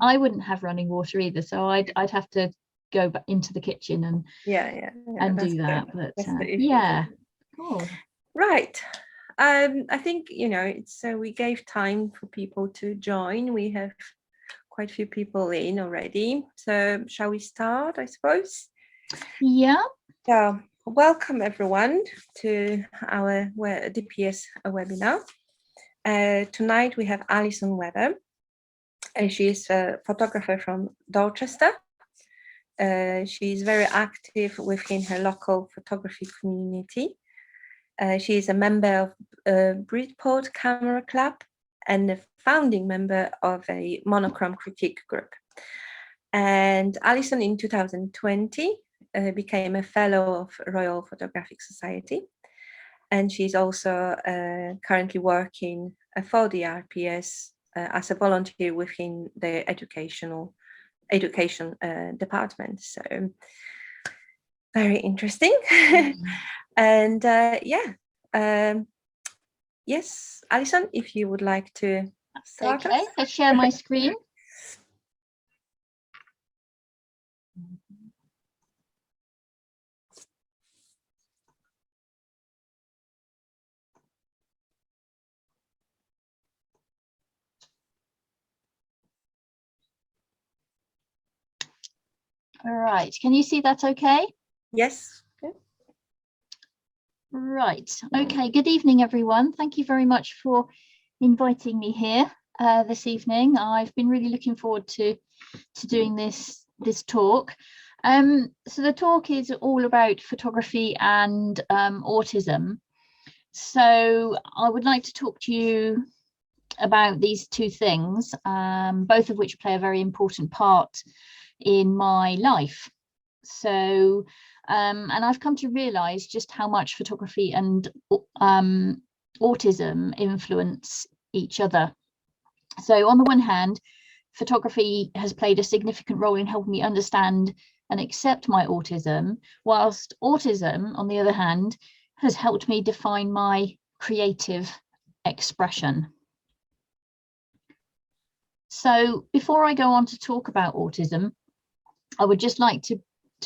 I wouldn't have running water either, so I'd have to go back into the kitchen and do that. But yeah, cool. Right. I think, so we gave time for people to join. We have quite a few people in already. So shall we start, I suppose? Yeah. So welcome everyone to our DPS webinar. Tonight we have Alison Webber. She is a photographer from Dorchester. She is very active within her local photography community. She is a member of Bridport Camera Club and a founding member of a monochrome critique group. And Alison in 2020 became a fellow of Royal Photographic Society. And she's also currently working for the RPS as a volunteer within the education department. So very interesting. And yes, Alison, if you would like to start. Okay, let's share my screen. All right, can you see that okay? Yes. Right, okay, good evening everyone. Thank you very much for inviting me here this evening. I've been really looking forward to doing this talk. So the talk is all about photography and autism. So I would like to talk to you about these two things, both of which play a very important part in my life. So and I've come to realize just how much photography and autism influence each other. So on the one hand, photography has played a significant role in helping me understand and accept my autism, whilst autism, on the other hand, has helped me define my creative expression. So before I go on to talk about autism, I would just like to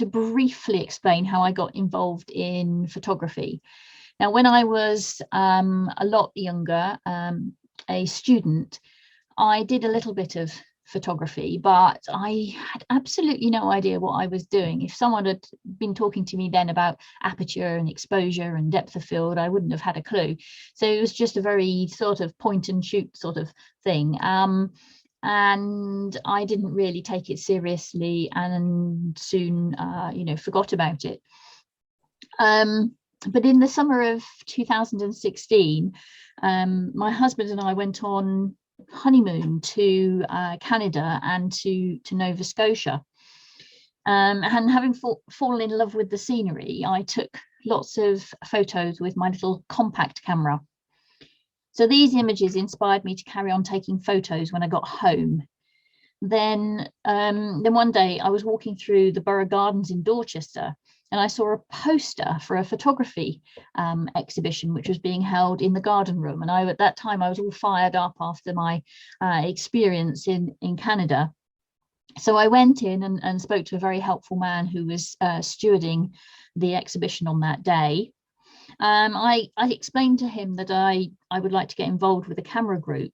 briefly explain how I got involved in photography. Now, when I was a lot younger, a student, I did a little bit of photography, but I had absolutely no idea what I was doing. If someone had been talking to me then about aperture and exposure and depth of field, I wouldn't have had a clue. So it was just a very sort of point and shoot sort of thing. And I didn't really take it seriously and soon, forgot about it. But in the summer of 2016, my husband and I went on honeymoon to Canada and to Nova Scotia. And having fallen in love with the scenery, I took lots of photos with my little compact camera. So these images inspired me to carry on taking photos when I got home. Then one day I was walking through the Borough Gardens in Dorchester, and I saw a poster for a photography exhibition which was being held in the garden room. And at that time I was all fired up after my experience in Canada. So I went in and spoke to a very helpful man who was stewarding the exhibition on that day. I explained to him that I would like to get involved with a camera group,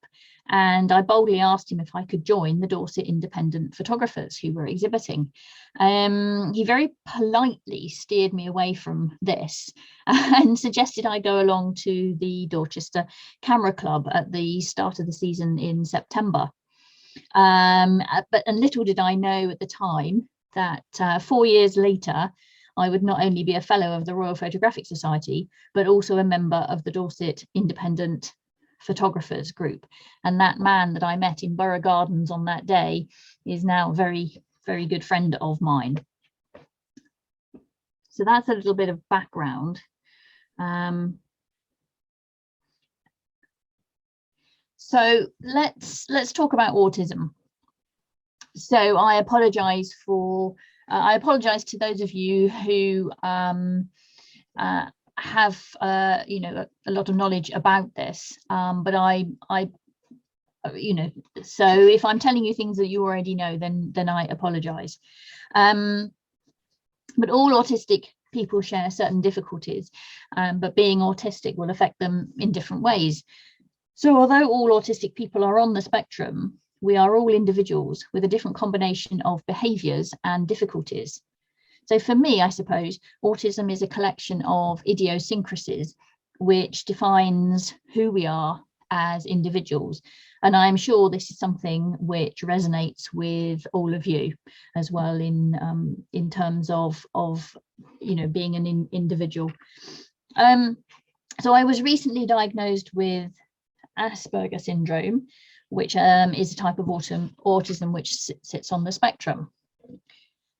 and I boldly asked him if I could join the Dorset independent photographers who were exhibiting. He very politely steered me away from this and suggested I go along to the Dorchester Camera Club at the start of the season in September. And little did I know at the time that 4 years later, I would not only be a fellow of the Royal Photographic Society, but also a member of the Dorset Independent Photographers Group. And that man that I met in Borough Gardens on that day is now a very, very good friend of mine. So that's a little bit of background. So let's talk about autism. So I apologize to those of you who have a lot of knowledge about this, but I you know, so if I'm telling you things that you already know, then I apologize. But all autistic people share certain difficulties, but being autistic will affect them in different ways. So although all autistic people are on the spectrum, we are all individuals with a different combination of behaviours and difficulties. So for me, I suppose, autism is a collection of idiosyncrasies which defines who we are as individuals. And I'm sure this is something which resonates with all of you as well in terms of you know, being an individual. So I was recently diagnosed with Asperger syndrome, which is a type of autism which sits on the spectrum.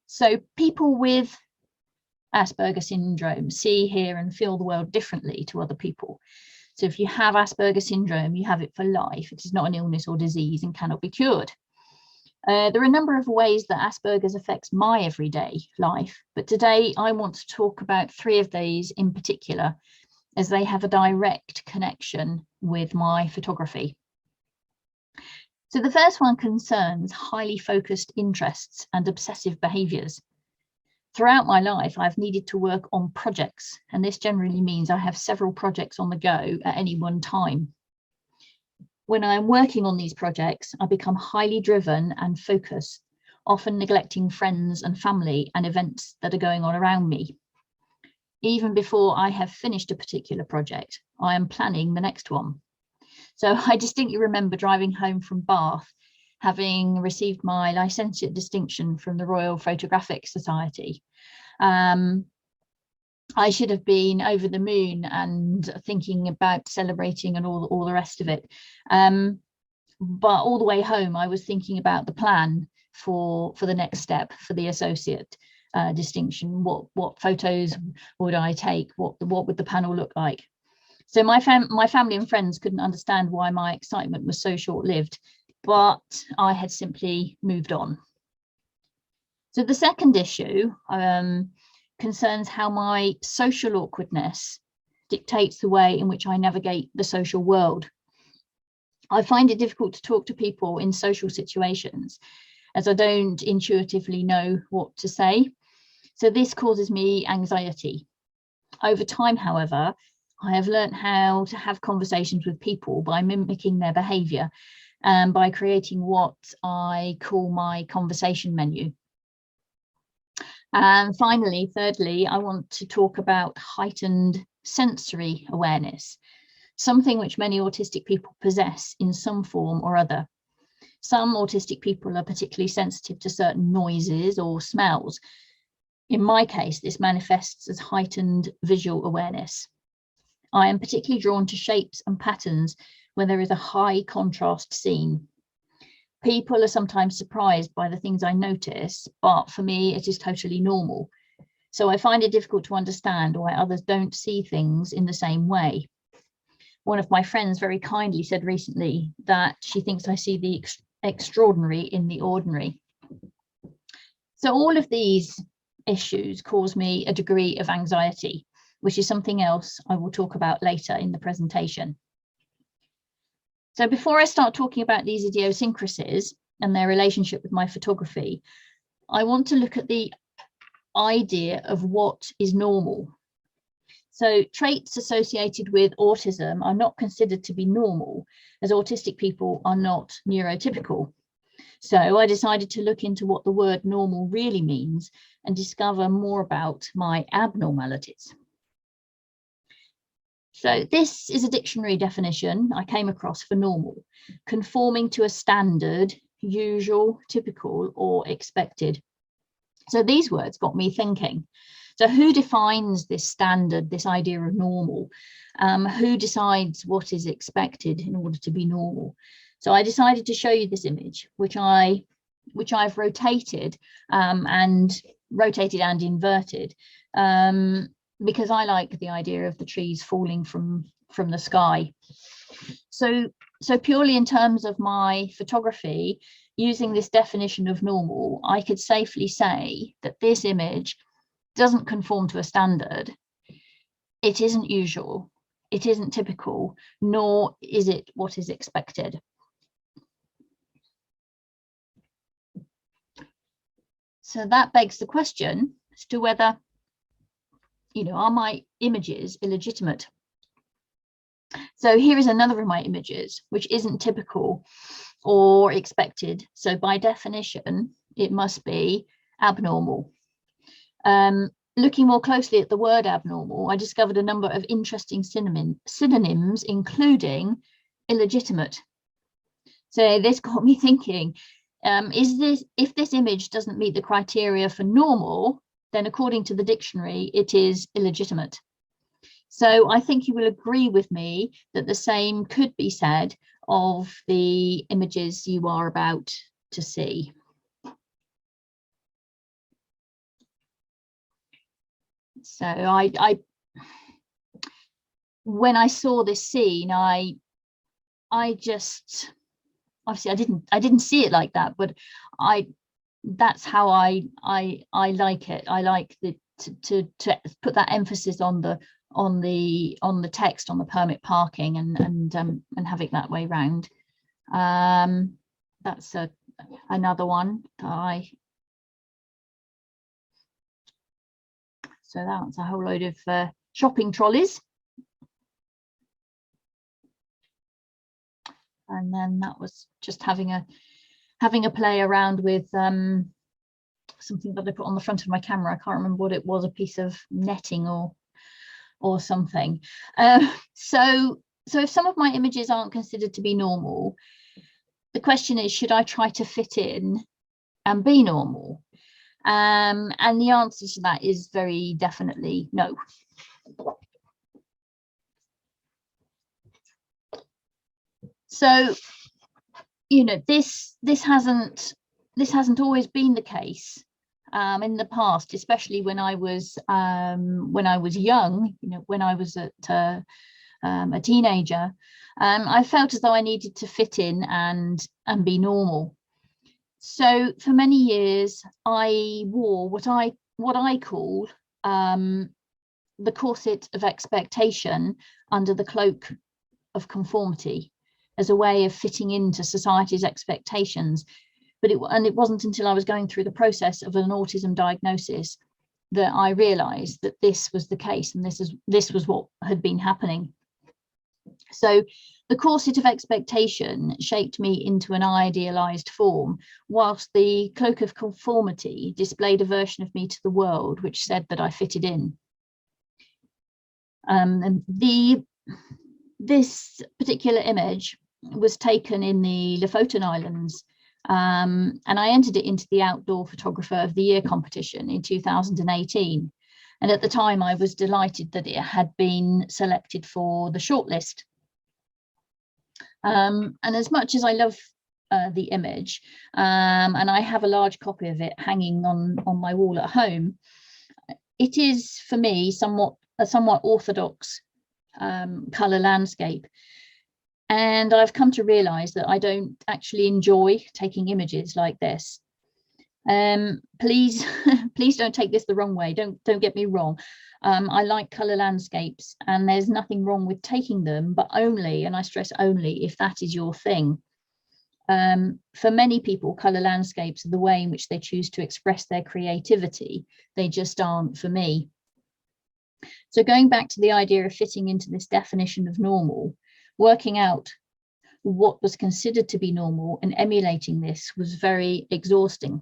So people with Asperger syndrome see, hear and feel the world differently to other people. So if you have Asperger syndrome, you have it for life. It is not an illness or disease and cannot be cured. There are a number of ways that Asperger's affects my everyday life, but today I want to talk about 3 of these in particular, as they have a direct connection with my photography. So the first one concerns highly focused interests and obsessive behaviours. Throughout my life, I've needed to work on projects, and this generally means I have several projects on the go at any one time. When I'm working on these projects, I become highly driven and focused, often neglecting friends and family and events that are going on around me. Even before I have finished a particular project, I am planning the next one. So I distinctly remember driving home from Bath, having received my licentiate distinction from the Royal Photographic Society. I should have been over the moon and thinking about celebrating and all the rest of it. But all the way home, I was thinking about the plan for the next step, for the associate distinction. What photos would I take? What would the panel look like? So my family and friends couldn't understand why my excitement was so short-lived, but I had simply moved on. So the second issue concerns how my social awkwardness dictates the way in which I navigate the social world. I find it difficult to talk to people in social situations as I don't intuitively know what to say. So this causes me anxiety. Over time, however, I have learned how to have conversations with people by mimicking their behaviour and by creating what I call my conversation menu. And finally, thirdly, I want to talk about heightened sensory awareness, something which many autistic people possess in some form or other. Some autistic people are particularly sensitive to certain noises or smells. In my case, this manifests as heightened visual awareness. I am particularly drawn to shapes and patterns when there is a high contrast scene. People are sometimes surprised by the things I notice, but for me, it is totally normal. So I find it difficult to understand why others don't see things in the same way. One of my friends very kindly said recently that she thinks I see the extraordinary in the ordinary. So all of these issues cause me a degree of anxiety, which is something else I will talk about later in the presentation. So before I start talking about these idiosyncrasies and their relationship with my photography, I want to look at the idea of what is normal. So traits associated with autism are not considered to be normal, as autistic people are not neurotypical. So I decided to look into what the word normal really means and discover more about my abnormalities. So this is a dictionary definition I came across for normal: conforming to a standard, usual, typical, or expected. So these words got me thinking. So who defines this standard, this idea of normal? Who decides what is expected in order to be normal? So I decided to show you this image, which I've rotated and inverted. Because I like the idea of the trees falling from the sky. So purely in terms of my photography, using this definition of normal, I could safely say that this image doesn't conform to a standard. It isn't usual, it isn't typical, nor is it what is expected. So that begs the question as to whether, are my images illegitimate? So here is another of my images, which isn't typical or expected. So by definition, it must be abnormal. Looking more closely at the word abnormal, I discovered a number of interesting synonyms, including illegitimate. So this got me thinking, if this image doesn't meet the criteria for normal, then according to the dictionary, it is illegitimate. So I think you will agree with me that the same could be said of the images you are about to see. So when I saw this scene, I just, obviously I didn't see it like that, but that's how I like it. I like to put that emphasis on the text, on the permit parking, and have it that way round. That's another one that so that's a whole load of shopping trolleys. And then that was just having a play around with something that I put on the front of my camera. I can't remember what it was, a piece of netting or something. So if some of my images aren't considered to be normal, the question is, should I try to fit in and be normal? And the answer to that is very definitely no. So, this hasn't always been the case in the past, especially when I was young. When I was a teenager, I felt as though I needed to fit in and be normal. So for many years, I wore what I call the corset of expectation under the cloak of conformity, as a way of fitting into society's expectations. But it wasn't until I was going through the process of an autism diagnosis that I realized that this was the case, and this was what had been happening. So the corset of expectation shaped me into an idealized form, whilst the cloak of conformity displayed a version of me to the world which said that I fitted in. And this particular image was taken in the Lofoten Islands, and I entered it into the Outdoor Photographer of the Year competition in 2018. And at the time, I was delighted that it had been selected for the shortlist. And as much as I love the image, and I have a large copy of it hanging on my wall at home, it is for me a somewhat orthodox colour landscape. And I've come to realise that I don't actually enjoy taking images like this. Please don't take this the wrong way. Don't get me wrong. I like colour landscapes, and there's nothing wrong with taking them, but only, and I stress only, if that is your thing. For many people, colour landscapes are the way in which they choose to express their creativity. They just aren't for me. So going back to the idea of fitting into this definition of normal, working out what was considered to be normal and emulating this was very exhausting.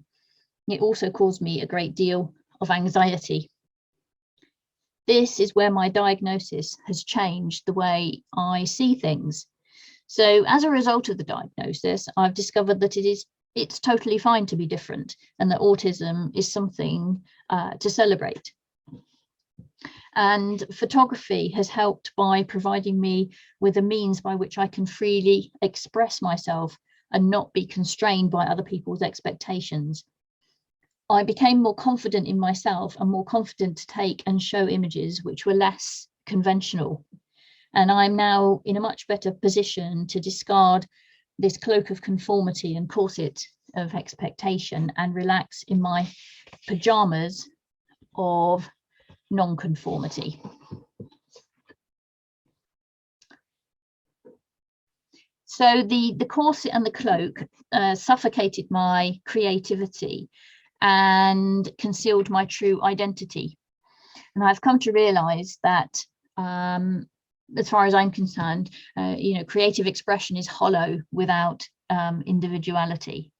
It also caused me a great deal of anxiety. This is where my diagnosis has changed the way I see things. So as a result of the diagnosis, I've discovered that it's totally fine to be different, and that autism is something to celebrate. And photography has helped by providing me with a means by which I can freely express myself and not be constrained by other people's expectations. I became more confident in myself and more confident to take and show images which were less conventional. And I'm now in a much better position to discard this cloak of conformity and corset of expectation and relax in my pajamas of non-conformity. So the corset and the cloak suffocated my creativity, and concealed my true identity. And I've come to realize that as far as I'm concerned, creative expression is hollow without individuality.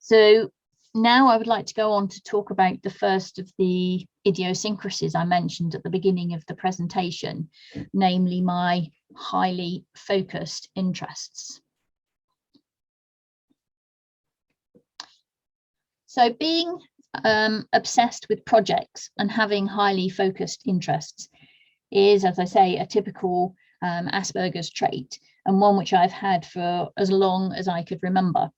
So now I would like to go on to talk about the first of the idiosyncrasies I mentioned at the beginning of the presentation, namely my highly focused interests. So being obsessed with projects and having highly focused interests is, as I say, a typical Asperger's trait, and one which I've had for as long as I could remember.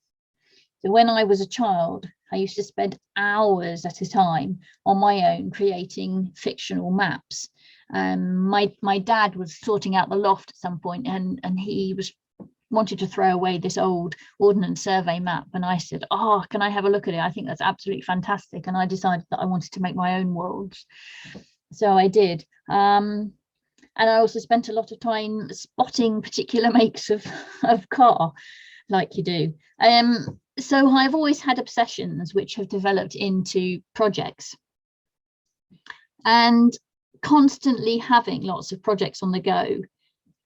So when I was a child, I used to spend hours at a time on my own creating fictional maps. My dad was sorting out the loft at some point, and he wanted to throw away this old Ordnance Survey map, and I said, "Oh, can I have a look at it? I think that's absolutely fantastic." And I decided that I wanted to make my own worlds, so I did. And I also spent a lot of time spotting particular makes of car, like you do. So I've always had obsessions which have developed into projects, and constantly having lots of projects on the go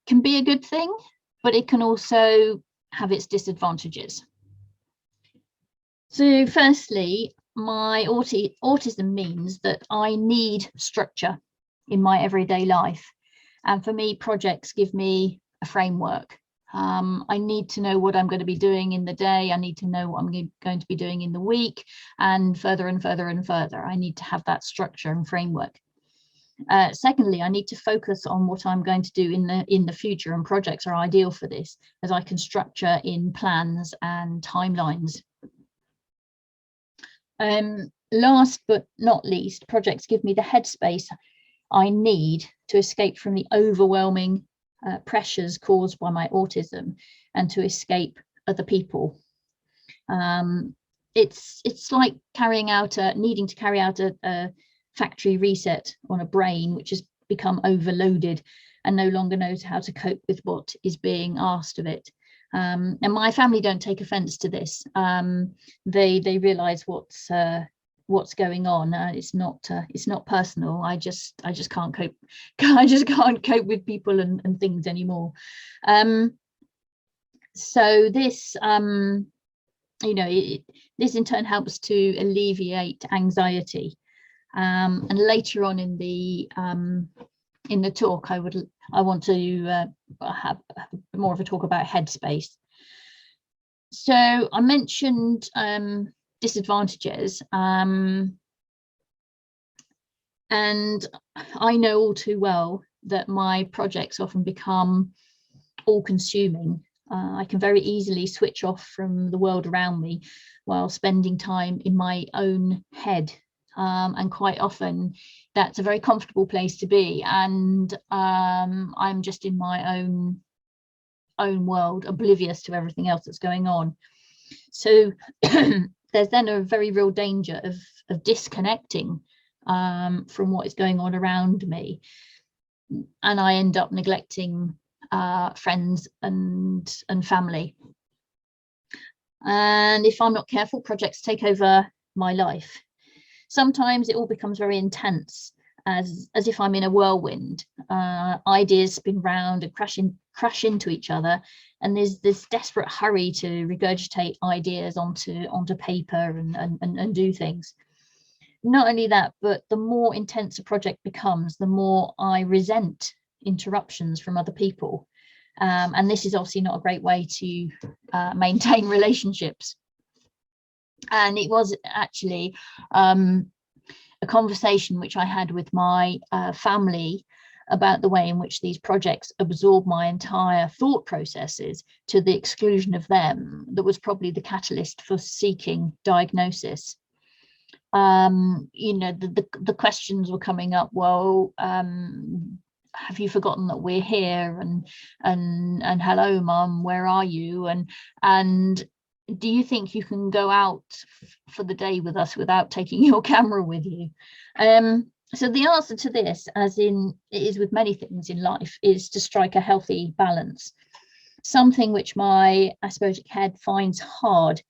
can be a good thing, but it can also have its disadvantages. So firstly, my autism means that I need structure in my everyday life. And for me, projects give me a framework. I need to know what I'm going to be doing in the day. I need to know what I'm going to be doing in the week, and further and further and further. I need to have that structure and framework. Secondly, I need to focus on what I'm going to do in the future, and projects are ideal for this, as I can structure in plans and timelines. Last but not least, projects give me the headspace I need to escape from the overwhelming pressures caused by my autism, and to escape other people. It's like needing to carry out a factory reset on a brain which has become overloaded and no longer knows how to cope with what is being asked of it. And my family don't take offense to this. They realize what's going on. It's not personal. I just can't cope. I just can't cope with people and things anymore. So this this in turn helps to alleviate anxiety. And later on in the talk, I want to have more of a talk about headspace. So I mentioned disadvantages, and I know all too well that my projects often become all-consuming. I can very easily switch off from the world around me while spending time in my own head, and quite often that's a very comfortable place to be, and I'm just in my own world, oblivious to everything else that's going on. So there's then a very real danger of disconnecting from what is going on around me, and I end up neglecting friends and family. And if I'm not careful, projects take over my life. Sometimes it all becomes very intense, as if I'm in a whirlwind. Ideas spin round and crash into each other, and there's this desperate hurry to regurgitate ideas onto paper and do things. Not only that, but the more intense a project becomes, the more I resent interruptions from other people. And this is obviously not a great way to maintain relationships. And it was actually a conversation which I had with my family about the way in which these projects absorb my entire thought processes to the exclusion of them that was probably the catalyst for seeking diagnosis. The questions were coming up, well, have you forgotten that we're here, and hello mum, where are you, and do you think you can go out for the day with us without taking your camera with you? So the answer to this, as in it is with many things in life, is to strike a healthy balance, something which my Asperger head finds hard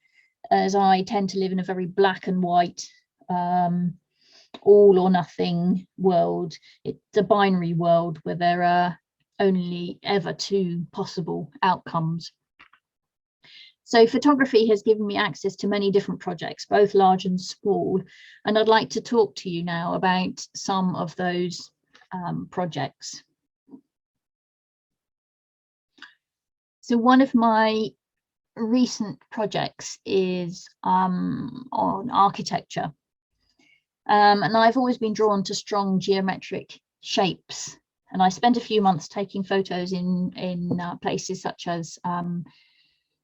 as I tend to live in a very black and white, all or nothing world. It's a binary world where there are only ever two possible outcomes. So photography has given me access to many different projects, both large and small, and I'd like to talk to you now about some of those projects. So one of my recent projects is on architecture, and I've always been drawn to strong geometric shapes, and I spent a few months taking photos in places such as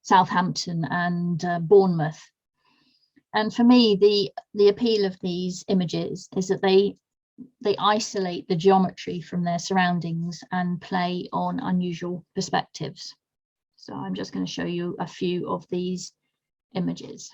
Southampton and Bournemouth. And for me, the appeal of these images is that they isolate the geometry from their surroundings and play on unusual perspectives. So I'm just going to show you a few of these images.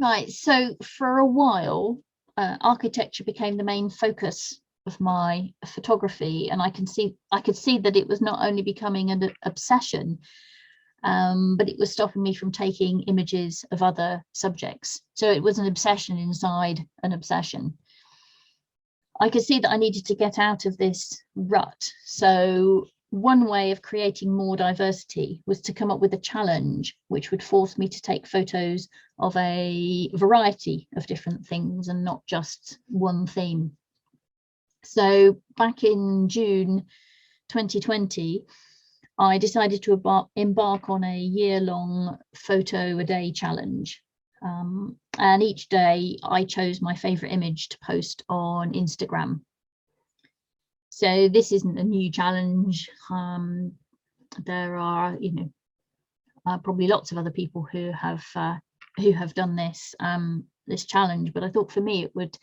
Right, so for a while, architecture became the main focus of my photography, and I could see that it was not only becoming an obsession, but it was stopping me from taking images of other subjects. So it was an obsession inside an obsession. I could see that I needed to get out of this rut. So one way of creating more diversity was to come up with a challenge which would force me to take photos of a variety of different things and not just one theme. So back in June 2020, I decided to embark on a year-long photo a day challenge. And each day I chose my favorite image to post on Instagram. So this isn't a new challenge. There are, probably lots of other people who have done this this challenge, but I thought for me it would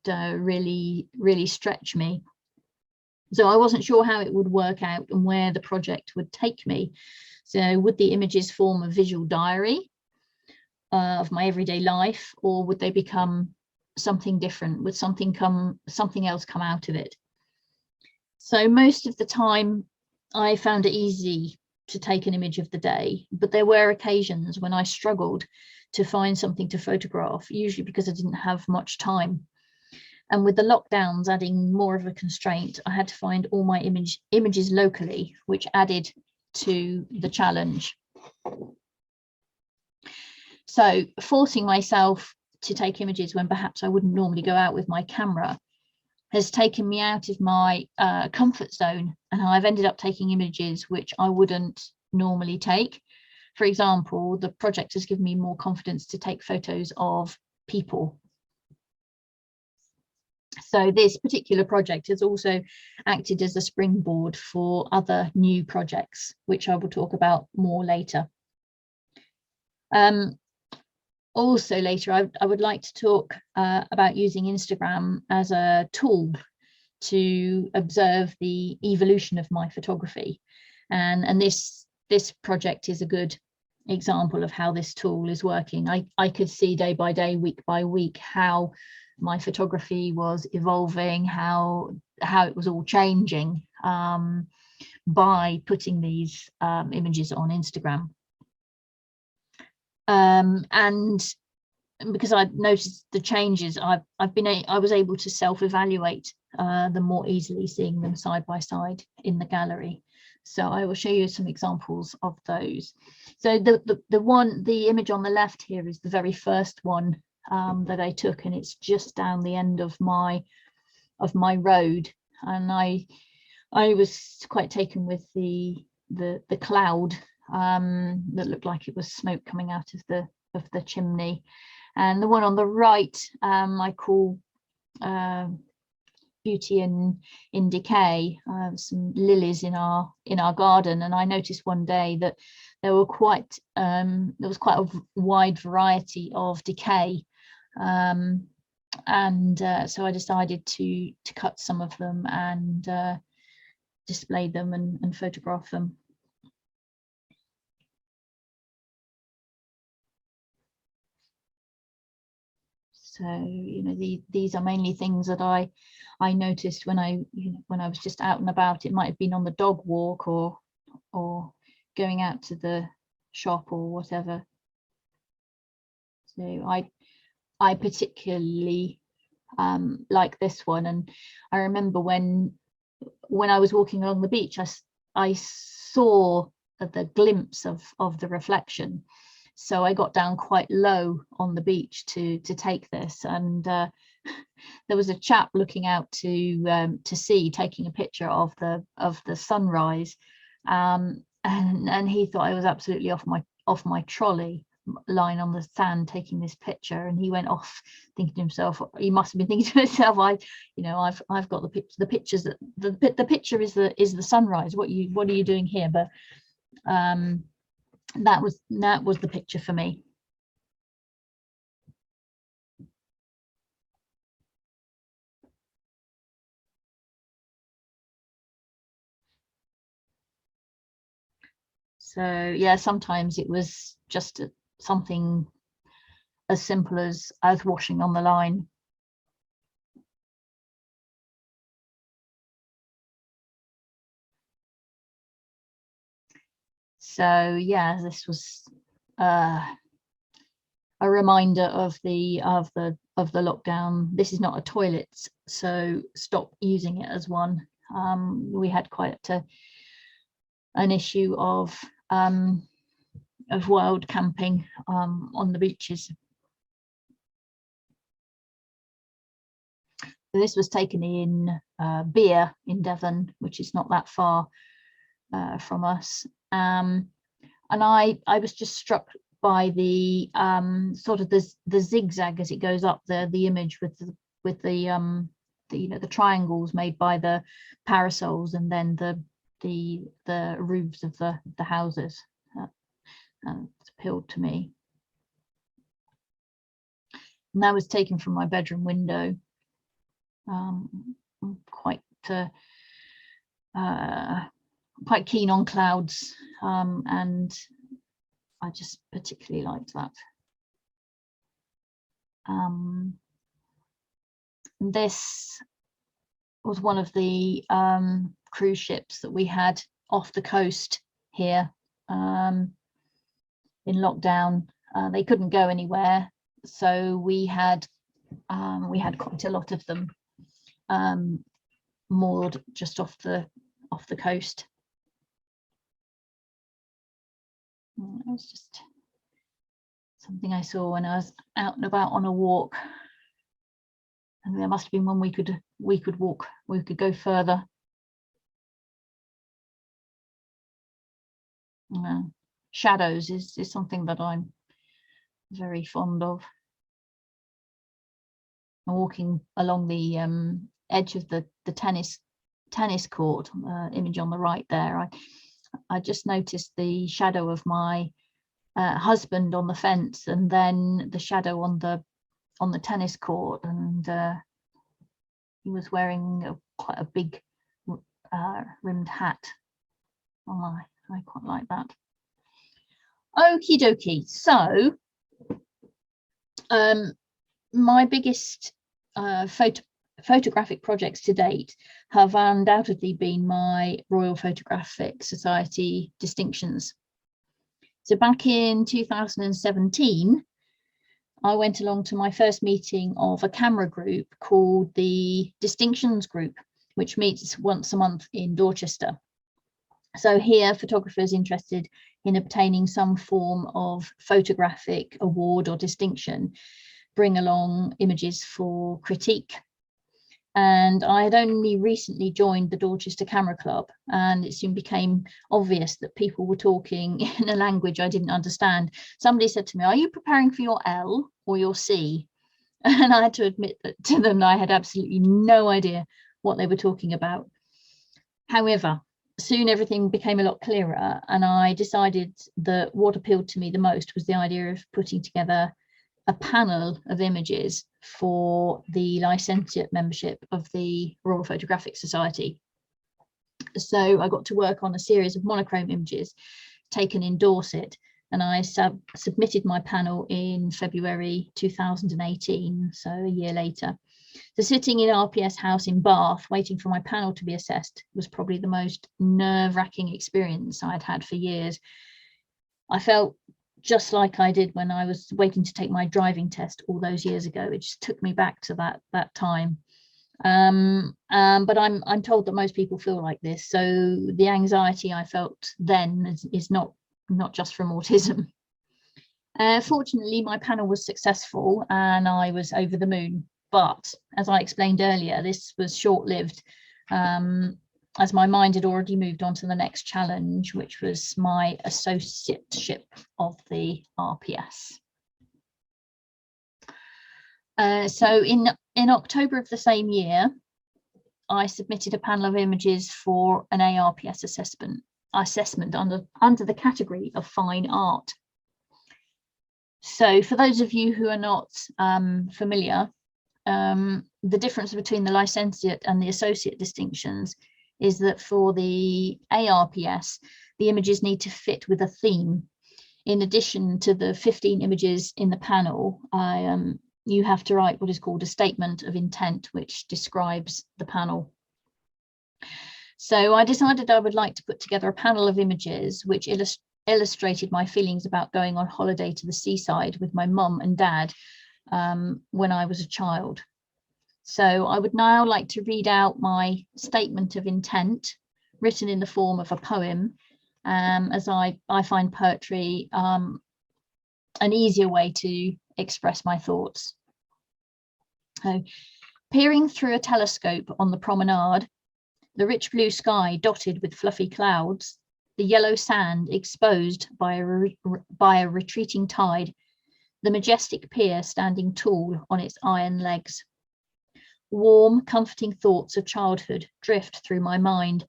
really stretch me. So I wasn't sure how it would work out and where the project would take me. So would the images form a visual diary of my everyday life, or would they become something different? Would something else come out of it? So most of the time I found it easy to take an image of the day, but there were occasions when I struggled to find something to photograph, usually because I didn't have much time. And with the lockdowns adding more of a constraint, I had to find all my images locally, which added to the challenge. So forcing myself to take images when perhaps I wouldn't normally go out with my camera has taken me out of my comfort zone, and I've ended up taking images which I wouldn't normally take. For example, the project has given me more confidence to take photos of people. So this particular project has also acted as a springboard for other new projects, which I will talk about more later. Also later, I would like to talk about using Instagram as a tool to observe the evolution of my photography. And this project is a good example of how this tool is working. I could see day by day, week by week, how my photography was evolving, how it was all changing by putting these images on Instagram. And because I'd noticed the changes, I was able to self-evaluate them more easily, seeing them side by side in the gallery. So I will show you some examples of those. So the image on the left here is the very first one that I took, and it's just down the end of my road, and I was quite taken with the the cloud that looked like it was smoke coming out of the chimney. And the one on the right I call Beauty in Decay. Some lilies in our garden, and I noticed one day that there was quite a wide variety of decay, and so I decided to cut some of them and display them and photograph them. So, you know, these are mainly things that I noticed when I was just out and about. It might have been on the dog walk or going out to the shop or whatever. So I particularly like this one, and I remember when I was walking along the beach, I saw the glimpse of the reflection. So I got down quite low on the beach to take this, and there was a chap looking out to sea, taking a picture of the sunrise, and he thought I was absolutely off my trolley, lying on the sand taking this picture, and he went off thinking to himself, he must have been thinking to himself, I've got the pictures that the picture is the sunrise. What are you doing here? But that was the picture for me. So yeah, sometimes it was just something as simple as washing on the line. So yeah, this was a reminder of the lockdown. This is not a toilet, so stop using it as one. We had quite an issue of wild camping on the beaches. This was taken in Beer in Devon, which is not that far from us, and I was just struck by the sort of the zigzag as it goes up the image with the triangles made by the parasols, and then the roofs of the houses. It's appealed to me. And that was taken from my bedroom window. I'm quite keen on clouds, and I just particularly liked that. This was one of the cruise ships that we had off the coast here in lockdown. They couldn't go anywhere, so we had quite a lot of them moored just off the coast. It was just something I saw when I was out and about on a walk, and there must have been when we could walk, we could go further. Shadows is something that I'm very fond of. Walking along the edge of the tennis court, image on the right there, I just noticed the shadow of my husband on the fence, and then the shadow on the tennis court, and he was wearing quite a big rimmed hat. Oh, I quite like that. Okie dokie. So my biggest photographic projects to date have undoubtedly been my Royal Photographic Society distinctions. So back in 2017, I went along to my first meeting of a camera group called the Distinctions Group, which meets once a month in Dorchester. So here, photographers interested in obtaining some form of photographic award or distinction bring along images for critique. And I had only recently joined the Dorchester Camera Club, and it soon became obvious that people were talking in a language I didn't understand. Somebody said to me, "Are you preparing for your L or your C?" And I had to admit that to them, I had absolutely no idea what they were talking about. However, soon everything became a lot clearer, and I decided that what appealed to me the most was the idea of putting together a panel of images for the licentiate membership of the Royal Photographic Society. So I got to work on a series of monochrome images taken in Dorset, and I submitted my panel in February 2018, so a year later. So sitting in RPS House in Bath, waiting for my panel to be assessed, was probably the most nerve-wracking experience I'd had for years. I felt just like I did when I was waiting to take my driving test all those years ago. It just took me back to that time. But I'm told that most people feel like this. So the anxiety I felt then is not just from autism. Fortunately, my panel was successful and I was over the moon. But as I explained earlier, this was short-lived, as my mind had already moved on to the next challenge, which was my associateship of the RPS. So in October of the same year, I submitted a panel of images for an ARPS assessment under the category of fine art. So for those of you who are not familiar, the difference between the licentiate and the associate distinctions is that for the ARPS, the images need to fit with a theme. In addition to the 15 images in the panel, you have to write what is called a statement of intent, which describes the panel. So I decided I would like to put together a panel of images which illustrated my feelings about going on holiday to the seaside with my mum and dad when I was a child. So I would now like to read out my statement of intent, written in the form of a poem, as I find poetry an easier way to express my thoughts. So, peering through a telescope on the promenade, the rich blue sky dotted with fluffy clouds, the yellow sand exposed by a retreating tide, the majestic pier standing tall on its iron legs. Warm, comforting thoughts of childhood drift through my mind.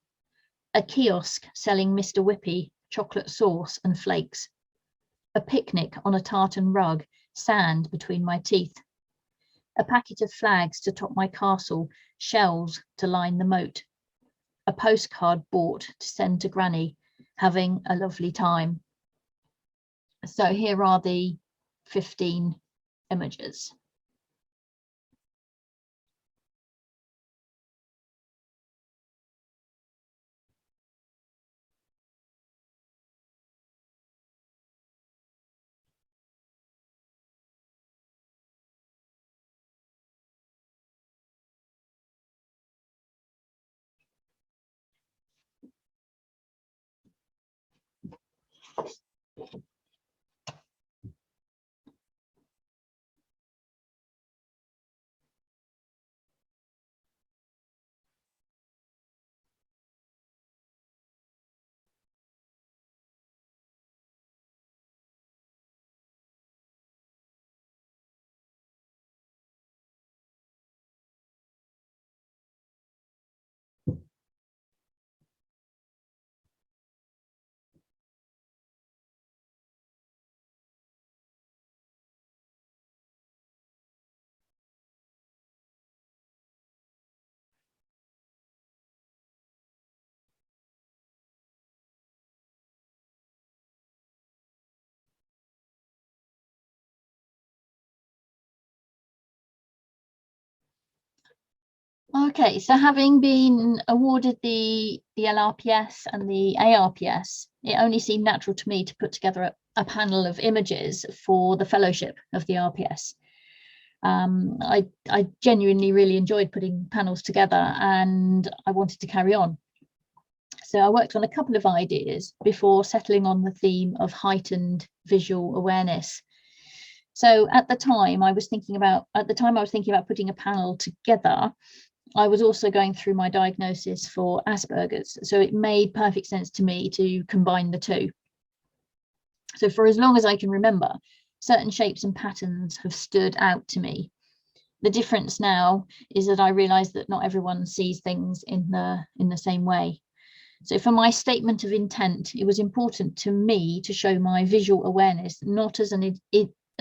A kiosk selling Mr. Whippy, chocolate sauce and flakes. A picnic on a tartan rug, sand between my teeth. A packet of flags to top my castle, shells to line the moat. A postcard bought to send to Granny, having a lovely time. So here are the 15 images. Okay, so having been awarded the LRPS and the ARPS, it only seemed natural to me to put together a panel of images for the fellowship of the RPS. I genuinely really enjoyed putting panels together and I wanted to carry on. So I worked on a couple of ideas before settling on the theme of heightened visual awareness. So at the time I was thinking about putting a panel together, I was also going through my diagnosis for Asperger's, so it made perfect sense to me to combine the two. So for as long as I can remember, certain shapes and patterns have stood out to me. The difference now is that I realize that not everyone sees things in the same way. So for my statement of intent, it was important to me to show my visual awareness, not as an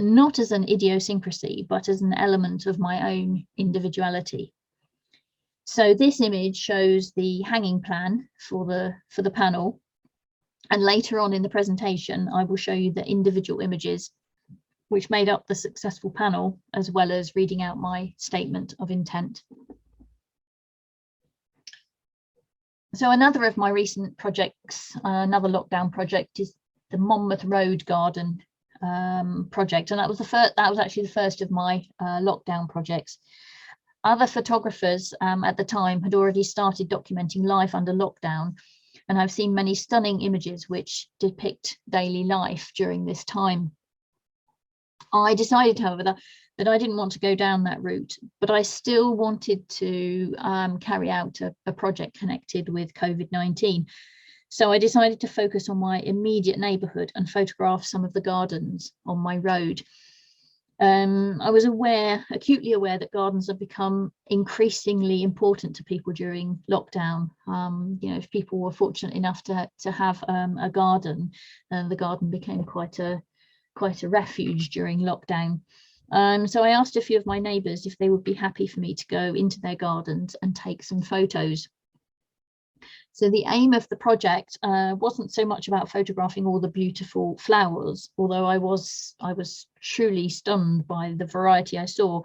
idiosyncrasy, but as an element of my own individuality. So this image shows the hanging plan for the panel. And later on in the presentation, I will show you the individual images which made up the successful panel, as well as reading out my statement of intent. So another of my recent projects, another lockdown project, is the Monmouth Road Garden project, and that was actually the first of my lockdown projects. Other photographers at the time had already started documenting life under lockdown, and I've seen many stunning images which depict daily life during this time. I decided, however, that I didn't want to go down that route, but I still wanted to carry out a project connected with COVID-19. So I decided to focus on my immediate neighbourhood and photograph some of the gardens on my road. I was acutely aware that gardens have become increasingly important to people during lockdown. If people were fortunate enough to have a garden, the garden became quite a refuge during lockdown. So I asked a few of my neighbours if they would be happy for me to go into their gardens and take some photos. So the aim of the project wasn't so much about photographing all the beautiful flowers, although I was truly stunned by the variety I saw,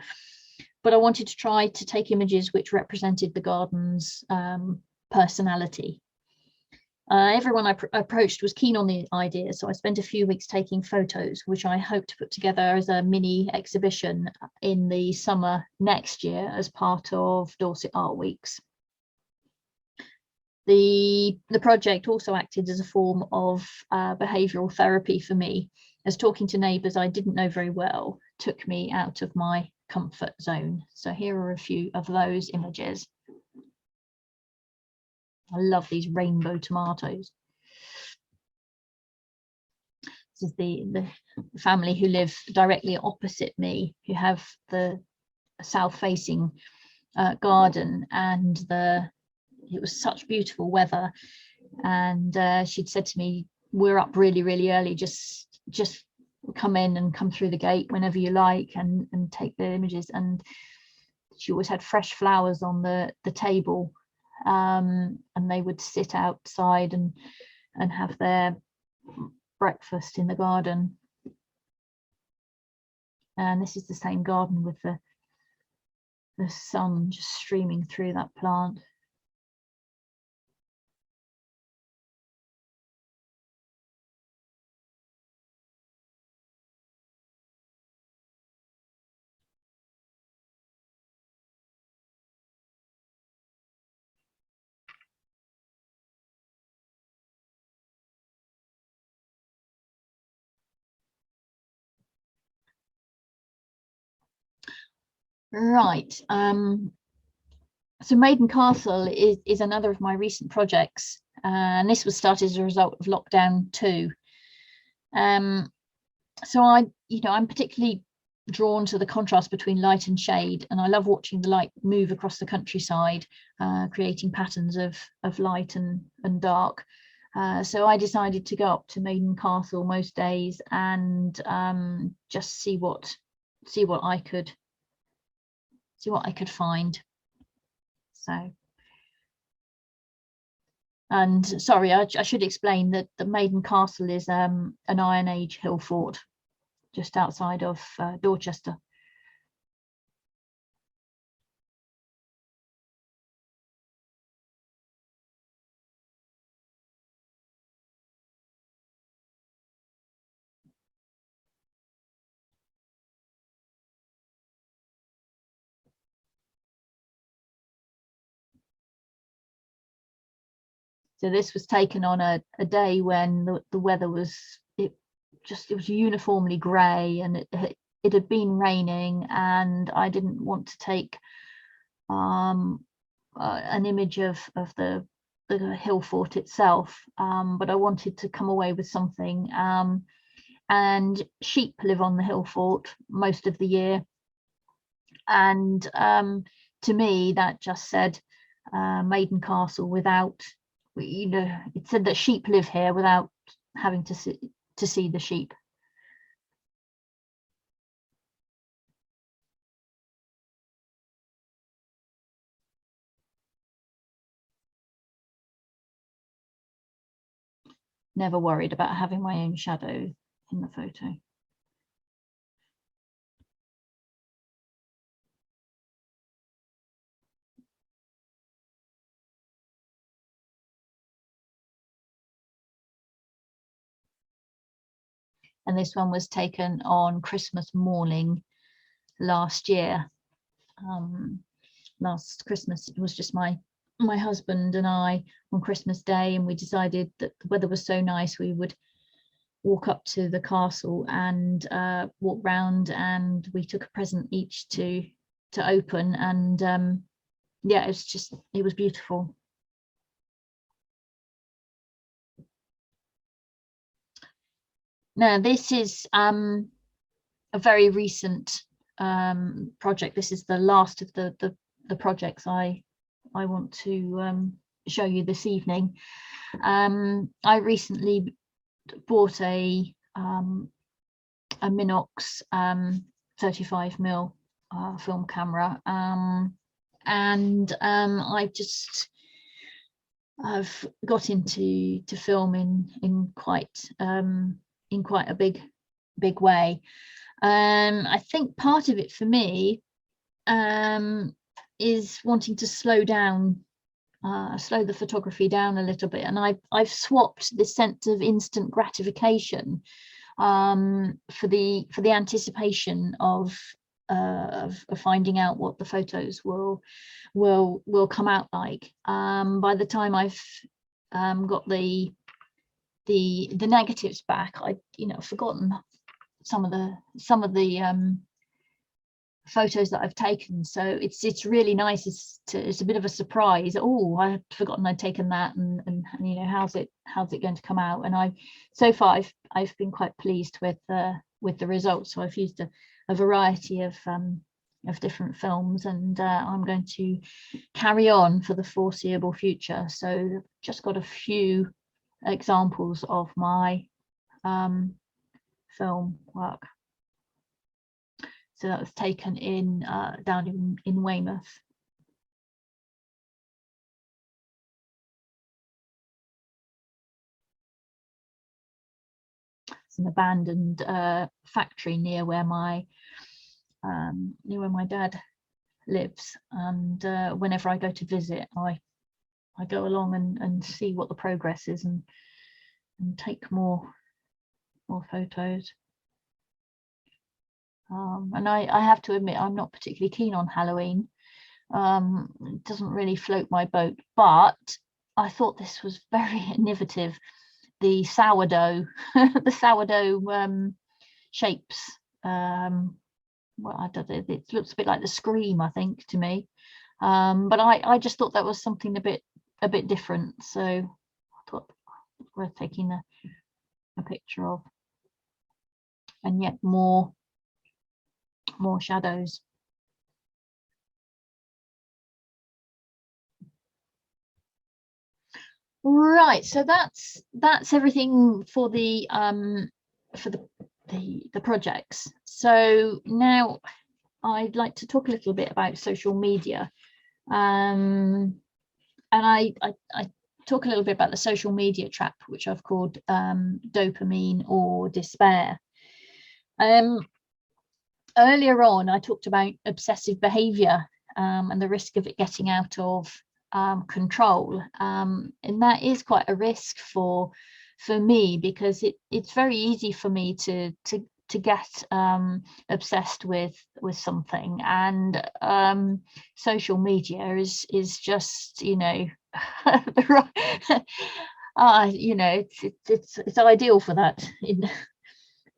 but I wanted to try to take images which represented the garden's personality. Everyone I approached was keen on the idea, so I spent a few weeks taking photos, which I hope to put together as a mini exhibition in the summer next year as part of Dorset Art Weeks. The project also acted as a form of behavioural therapy for me, as talking to neighbours I didn't know very well took me out of my comfort zone. So here are a few of those images. I love these rainbow tomatoes. This is the family who live directly opposite me, who have the south-facing garden, and it was such beautiful weather, and she'd said to me, "We're up really, really early. Just come in and come through the gate whenever you like, and take the images." And she always had fresh flowers on the table, and they would sit outside and have their breakfast in the garden. And this is the same garden with the sun just streaming through that plant. Right. So Maiden Castle is another of my recent projects, and this was started as a result of lockdown too. So I'm particularly drawn to the contrast between light and shade, and I love watching the light move across the countryside, creating patterns of light and dark. So I decided to go up to Maiden Castle most days and just see what I could find. So, and sorry, I should explain that the Maiden Castle is an Iron Age hill fort just outside of Dorchester. So this was taken on a day when the weather was it was uniformly grey, and it had been raining, and I didn't want to take an image of the hill fort itself, but I wanted to come away with something. And sheep live on the hill fort most of the year, and to me that just said Maiden Castle without, you know, it said that sheep live here without having to see the sheep. Never worried about having my own shadow in the photo. And this one was taken on Christmas morning last year. Last Christmas, it was just my husband and I on Christmas Day, and we decided that the weather was so nice we would walk up to the castle and walk round, and we took a present each to open, and yeah, it was beautiful. Now this is a very recent project. This is the last of the projects I want to show you this evening. I recently bought a Minox 35mm film camera, and I've got into film in quite a big way. I think part of it for me is wanting to slow the photography down a little bit, and I've swapped this sense of instant gratification for the anticipation of finding out what the photos will come out like. By the time I've got the negatives back, I've forgotten some of the photos that I've taken, so it's really nice. It's a bit of a surprise. Oh, I'd forgotten I'd taken that, and you know, how's it going to come out? And so far I've been quite pleased with the results. So I've used a variety of different films, and I'm going to carry on for the foreseeable future. So just got a few examples of my film work. So that was taken in down in Weymouth. It's an abandoned factory near where my dad lives, and whenever I go to visit, I go along and see what the progress is, and take more photos. And I have to admit, I'm not particularly keen on Halloween. It doesn't really float my boat, but I thought this was very innovative. The sourdough, the sourdough shapes. Well, I don't know, it looks a bit like the Scream, I think, to me. But I just thought that was something a bit different. So I thought it was worth taking a picture of, and yet more shadows. Right, so that's everything for the projects. So now I'd like to talk a little bit about social media, and I talk a little bit about the social media trap, which I've called dopamine or despair. Earlier on, I talked about obsessive behavior and the risk of it getting out of control, and that is quite a risk for me, because it's very easy for me to get obsessed with something, and social media is just, you know, you know, it's ideal for that.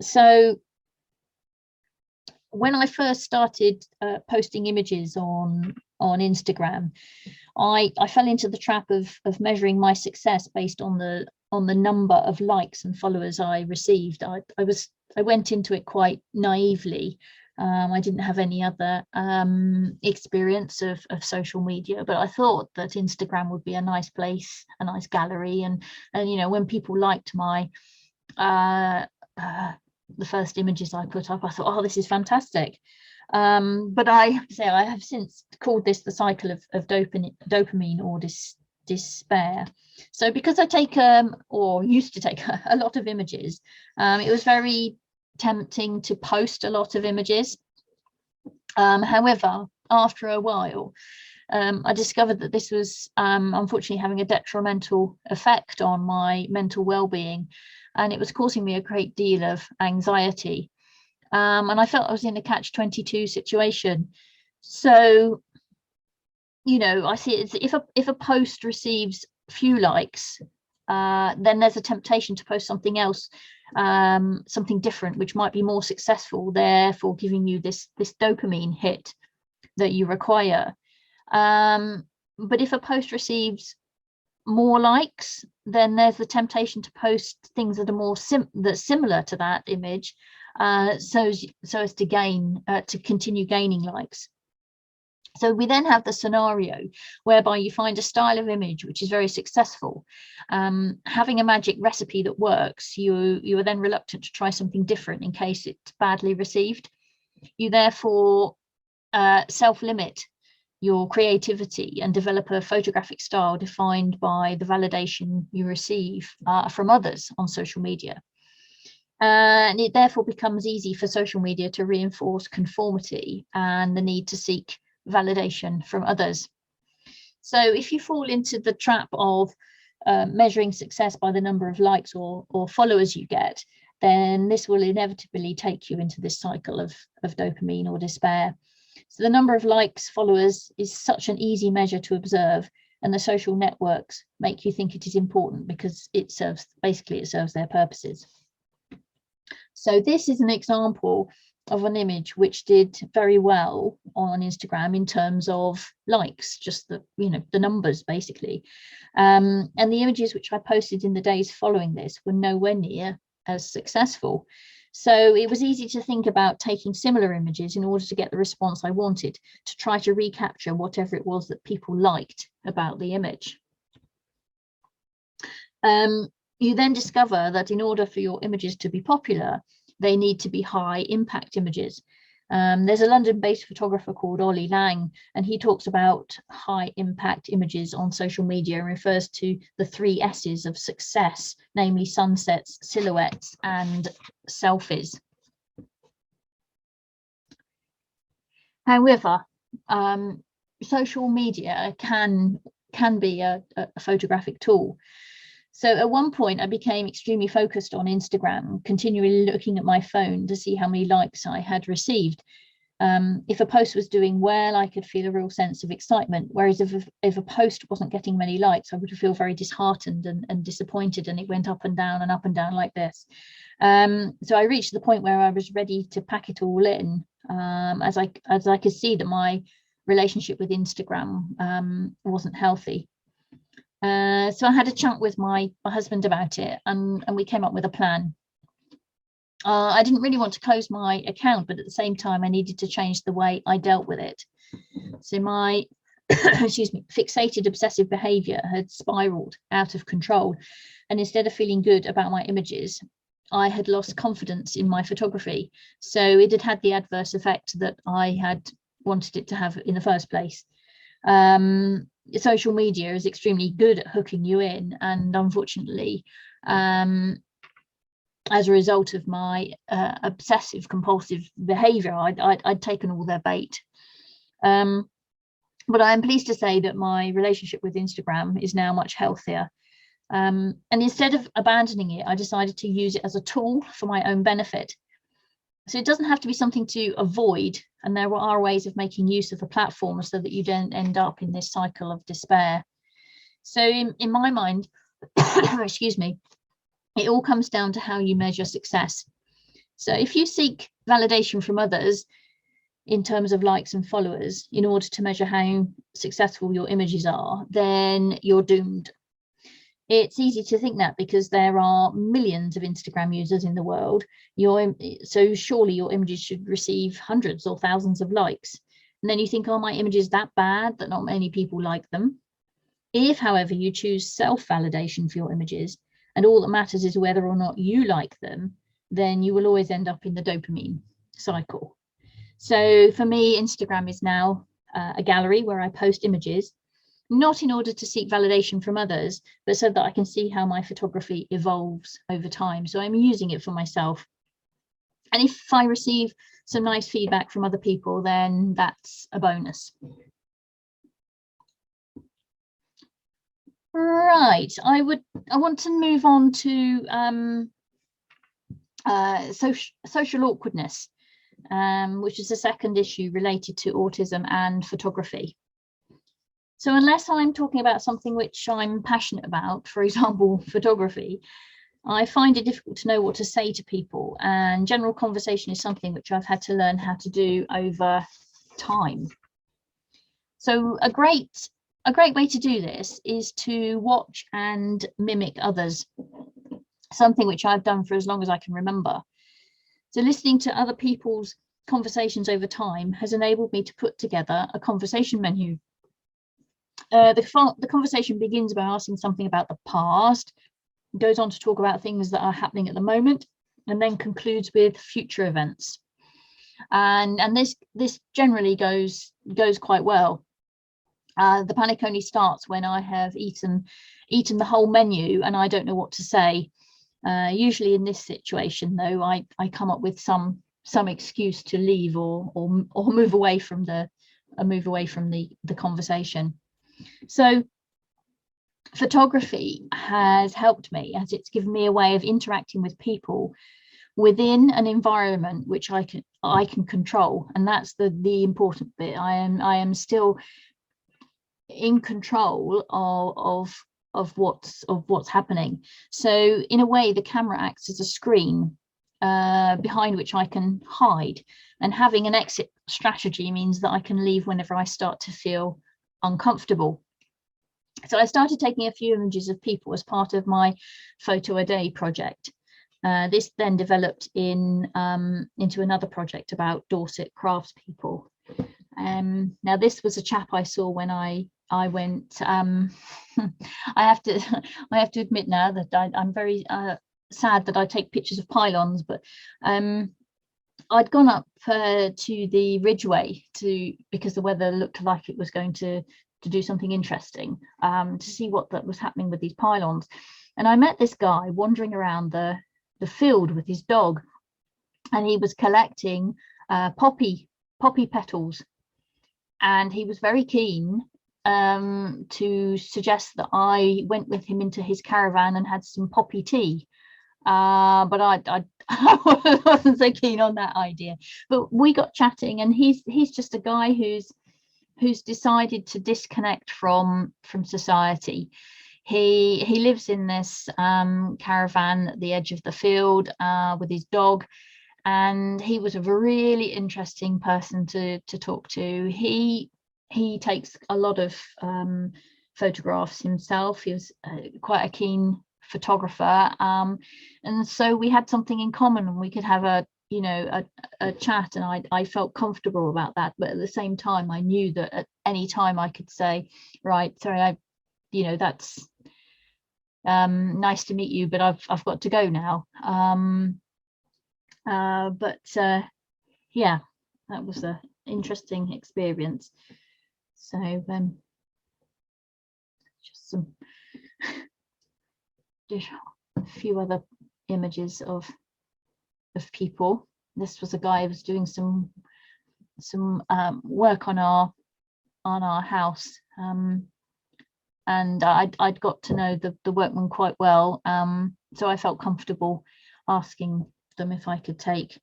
So when I first started posting images on Instagram, I fell into the trap of measuring my success based on the number of likes and followers I received. I went into it quite naively. I didn't have any other experience of social media, but I thought that Instagram would be a nice place, a nice gallery, and you know, when people liked my the first images I put up, I thought, oh, this is fantastic. But I have to say, I have since called this the cycle of dopamine or despair. So because I take or used to take a lot of images, it was very tempting to post a lot of images. However, after a while, I discovered that this was unfortunately having a detrimental effect on my mental well-being, and it was causing me a great deal of anxiety. And I felt I was in a catch-22 situation. So, you know, I see it as if a post receives few likes, then there's a temptation to post something else, something different, which might be more successful, therefore giving you this dopamine hit that you require. But if a post receives more likes, then there's the temptation to post things that are more similar to that image, so as to continue gaining likes. So we then have the scenario whereby you find a style of image which is very successful. Having a magic recipe that works, you are then reluctant to try something different in case it's badly received. You therefore self-limit your creativity and develop a photographic style defined by the validation you receive from others on social media. And it therefore becomes easy for social media to reinforce conformity and the need to seek validation from others. So if you fall into the trap of measuring success by the number of likes or followers you get, then this will inevitably take you into this cycle of dopamine or despair. So the number of likes, followers is such an easy measure to observe, and the social networks make you think it is important because it serves their purposes. So this is an example of an image which did very well on Instagram in terms of likes, just the numbers basically. And the images which I posted in the days following this were nowhere near as successful. So it was easy to think about taking similar images in order to get the response I wanted, to try to recapture whatever it was that people liked about the image. You then discover that in order for your images to be popular, they need to be high impact images. There's a London-based photographer called Ollie Lang, and he talks about high impact images on social media and refers to the 3 S's of success, namely sunsets, silhouettes, and selfies. However, social media can be a photographic tool. So at one point I became extremely focused on Instagram, continually looking at my phone to see how many likes I had received. If a post was doing well, I could feel a real sense of excitement, whereas if a post wasn't getting many likes, I would feel very disheartened and disappointed, and it went up and down like this. So I reached the point where I was ready to pack it all in, as I could see that my relationship with Instagram wasn't healthy. So I had a chat with my husband about it, and we came up with a plan. I didn't really want to close my account, but at the same time I needed to change the way I dealt with it. So my fixated obsessive behavior had spiraled out of control, and instead of feeling good about my images, I had lost confidence in my photography. So it had had the adverse effect that I had wanted it to have in the first place. Social media is extremely good at hooking you in, and unfortunately, as a result of my obsessive compulsive behavior, I'd taken all their bait. But I am pleased to say that my relationship with Instagram is now much healthier. And instead of abandoning it, I decided to use it as a tool for my own benefit. So it doesn't have to be something to avoid, and there are ways of making use of the platform so that you don't end up in this cycle of despair. So in my mind, excuse me, it all comes down to how you measure success. So if you seek validation from others, in terms of likes and followers in order to measure how successful your images are, then you're doomed. It's easy to think that because there are millions of Instagram users in the world. So surely your images should receive hundreds or thousands of likes. And then you think, oh, my image is that bad that not many people like them. If, however, you choose self-validation for your images, and all that matters is whether or not you like them, then you will always end up in the dopamine cycle. So for me, Instagram is now a gallery where I post images, not in order to seek validation from others, but so that I can see how my photography evolves over time. So I'm using it for myself. And if I receive some nice feedback from other people, then that's a bonus. Right, I want to move on to social awkwardness, which is the second issue related to autism and photography. So unless I'm talking about something which I'm passionate about, for example, photography, I find it difficult to know what to say to people, and general conversation is something which I've had to learn how to do over time. So a great way to do this is to watch and mimic others, something which I've done for as long as I can remember. So listening to other people's conversations over time has enabled me to put together a conversation menu. The conversation begins by asking something about the past, goes on to talk about things that are happening at the moment, and then concludes with future events. And this generally goes quite well. The panic only starts when I have eaten the whole menu and I don't know what to say. Usually in this situation, though, I come up with some excuse to leave or move away from the conversation. So photography has helped me, as it's given me a way of interacting with people within an environment which I can control, and that's the important bit. I am still in control of what's happening. So in a way, the camera acts as a screen behind which I can hide, and having an exit strategy means that I can leave whenever I start to feel uncomfortable. So I started taking a few images of people as part of my photo a day project. This then developed into another project about Dorset craftspeople. Now this was a chap I saw when I went. I have to admit now that I'm very sad that I take pictures of pylons, but I'd gone up to the Ridgeway because the weather looked like it was going to do something interesting, to see what that was happening with these pylons. And I met this guy wandering around the field with his dog, and he was collecting poppy petals, and he was very keen to suggest that I went with him into his caravan and had some poppy tea. But I wasn't so keen on that idea. But we got chatting, and he's just a guy who's decided to disconnect from society. He lives in this caravan at the edge of the field with his dog, and he was a really interesting person to talk to. He takes a lot of photographs himself. He was quite a keen photographer, and so we had something in common, and we could have a chat, and I felt comfortable about that. But at the same time, I knew that at any time I could say, right, sorry, that's nice to meet you, but I've got to go now. Yeah, that was an interesting experience. So just a few other images of people. This was a guy who was doing some work on our house, and I'd got to know the workman quite well, so I felt comfortable asking them if I could take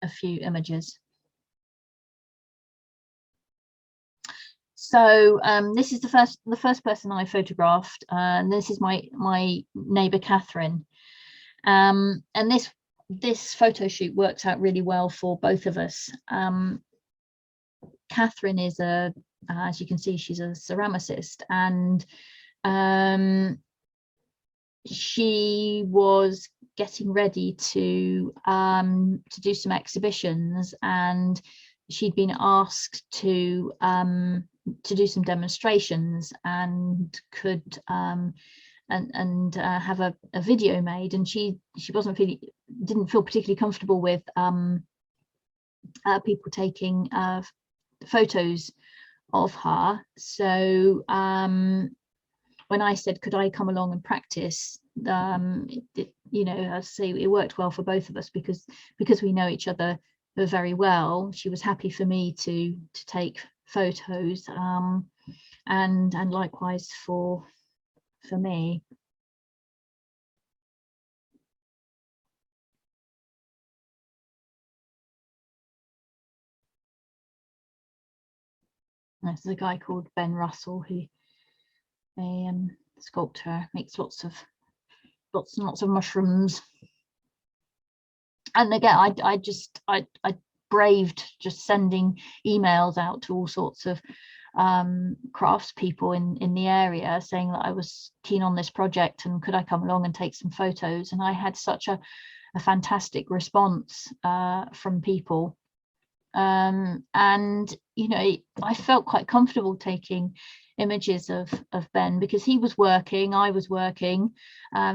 a few images. So this is the first person I photographed, and this is my neighbour Catherine, and this this photo shoot worked out really well for both of us. Catherine is as you can see, she's a ceramicist, and she was getting ready to do some exhibitions, and she'd been asked to do some demonstrations and could have a video made, and she didn't feel particularly comfortable with people taking photos of her. So when I said, could I come along and practice, you know, I say it worked well for both of us because we know each other very well. She was happy for me to take photos, and likewise for me. There's a guy called Ben Russell, who a sculptor, makes lots and lots of mushrooms. And again, I braved just sending emails out to all sorts of crafts people in the area, saying that I was keen on this project and could I come along and take some photos. And I had such a fantastic response from people. And you know, I felt quite comfortable taking images of Ben because he was working, I was working.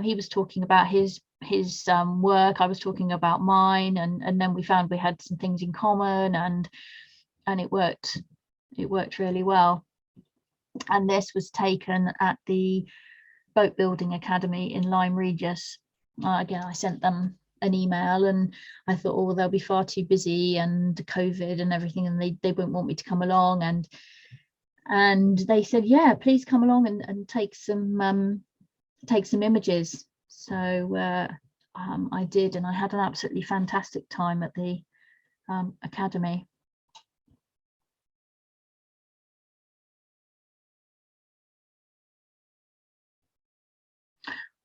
He was talking about his work, I was talking about mine, and then we found we had some things in common, and it worked really well. And this was taken at the Boat Building Academy in Lyme Regis. Again, I sent them an email, and I thought, oh, they'll be far too busy and COVID and everything, and they won't want me to come along, and they said, yeah, please come along and take some images. So I did, and I had an absolutely fantastic time at the academy.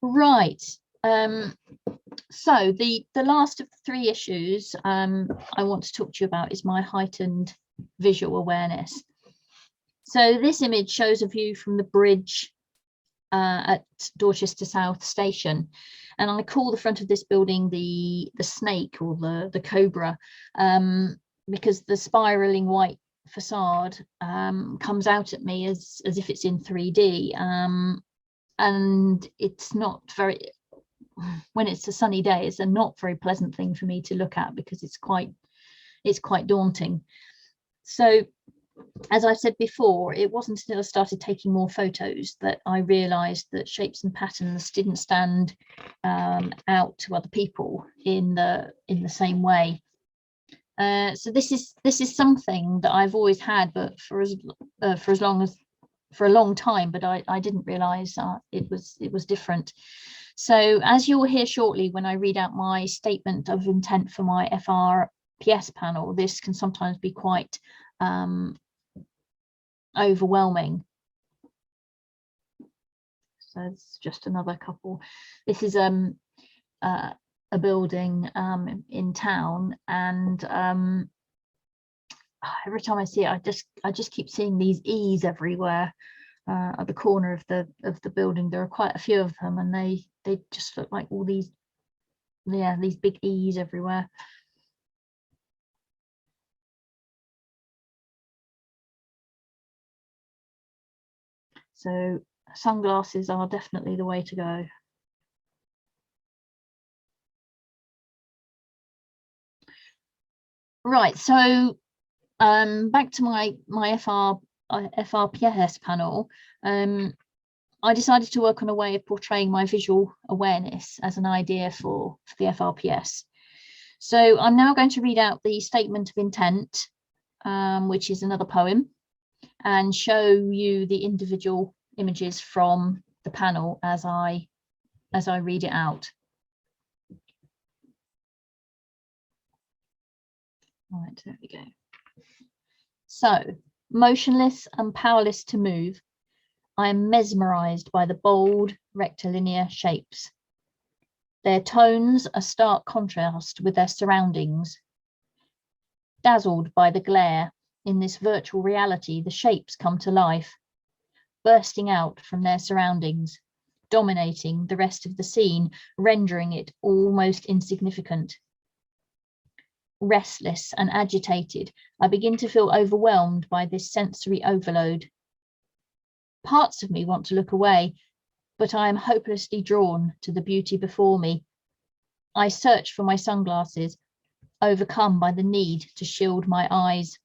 Right. So the last of the 3 issues I want to talk to you about is my heightened visual awareness. So this image shows a view from the bridge at Dorchester South Station, and I call the front of this building the snake, or the cobra, because the spiraling white facade comes out at me as if it's in 3D, and it's not very, when it's a sunny day, it's a not very pleasant thing for me to look at because it's quite daunting. So as I said before, it wasn't until I started taking more photos that I realized that shapes and patterns didn't stand out to other people in the same way. So this is something that I've always had, but for a long time, but I didn't realize it was different. So as you'll hear shortly when I read out my statement of intent for my FRPS panel, this can sometimes be quite overwhelming. So it's just another couple. This is a building in town, and every time I see it, I just keep seeing these E's everywhere at the corner of the building. There are quite a few of them, and they just look like all these big E's everywhere. So sunglasses are definitely the way to go. Right, so back to my FRPS panel. I decided to work on a way of portraying my visual awareness as an idea for the FRPS. So I'm now going to read out the statement of intent, which is another poem, and show you the individual images from the panel as I read it out. All right, there we go. So, motionless and powerless to move, I am mesmerized by the bold rectilinear shapes. Their tones a stark contrast with their surroundings. Dazzled by the glare, in this virtual reality, the shapes come to life, bursting out from their surroundings, dominating the rest of the scene, rendering it almost insignificant. Restless and agitated, I begin to feel overwhelmed by this sensory overload. Parts of me want to look away, but I am hopelessly drawn to the beauty before me. I search for my sunglasses, overcome by the need to shield my eyes.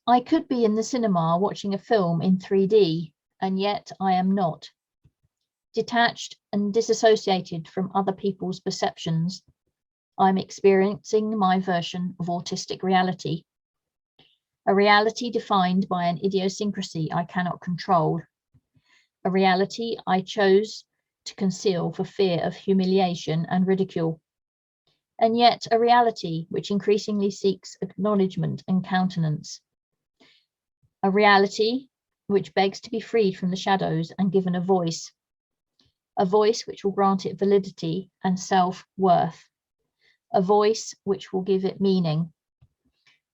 I could be in the cinema watching a film in 3D, and yet I am not. Detached and disassociated from other people's perceptions, I'm experiencing my version of autistic reality. A reality defined by an idiosyncrasy I cannot control. A reality I chose to conceal for fear of humiliation and ridicule. And yet a reality which increasingly seeks acknowledgement and countenance. A reality which begs to be freed from the shadows and given a voice which will grant it validity and self-worth, a voice which will give it meaning,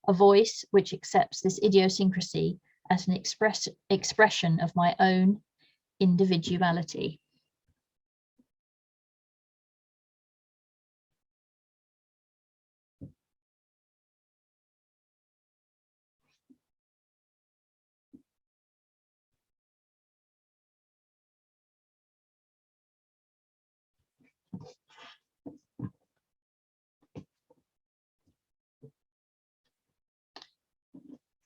a voice which accepts this idiosyncrasy as an expression of my own individuality.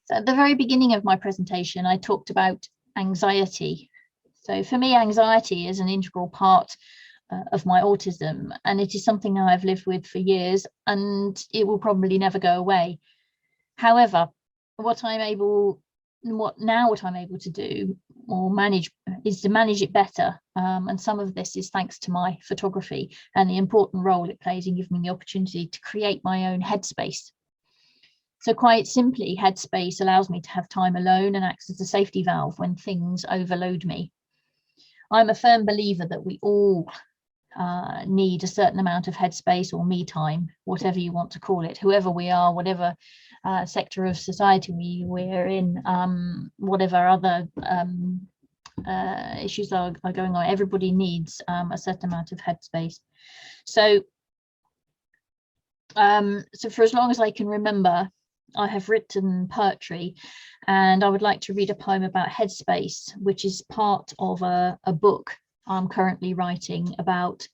So at the very beginning of my presentation, I talked about anxiety. So for me, anxiety is an integral part of my autism, and it is something I've lived with for years, and it will probably never go away. However, what I'm able to do or manage is to manage it better. And some of this is thanks to my photography and the important role it plays in giving me the opportunity to create my own headspace. So quite simply, headspace allows me to have time alone and acts as a safety valve when things overload me. I'm a firm believer that we all need a certain amount of headspace or me time, whatever you want to call it, whoever we are, whatever sector of society we're in, whatever other issues are going on. Everybody needs a certain amount of headspace. So for as long as I can remember, I have written poetry, and I would like to read a poem about headspace, which is part of a book I'm currently writing about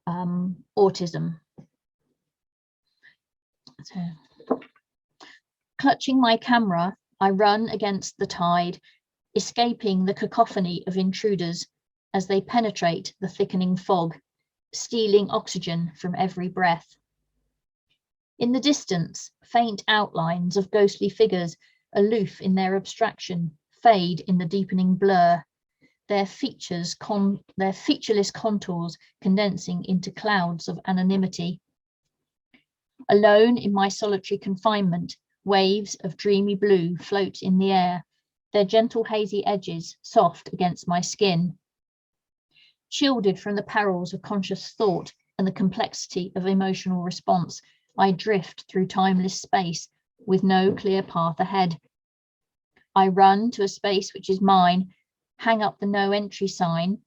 autism. So, clutching my camera, I run against the tide, escaping the cacophony of intruders as they penetrate the thickening fog, stealing oxygen from every breath. In the distance, faint outlines of ghostly figures, aloof in their abstraction, fade in the deepening blur, their featureless contours condensing into clouds of anonymity. Alone in my solitary confinement, waves of dreamy blue float in the air, their gentle hazy edges soft against my skin. Shielded from the perils of conscious thought and the complexity of emotional response, I drift through timeless space with no clear path ahead. I run to a space which is mine, hang up the no entry sign,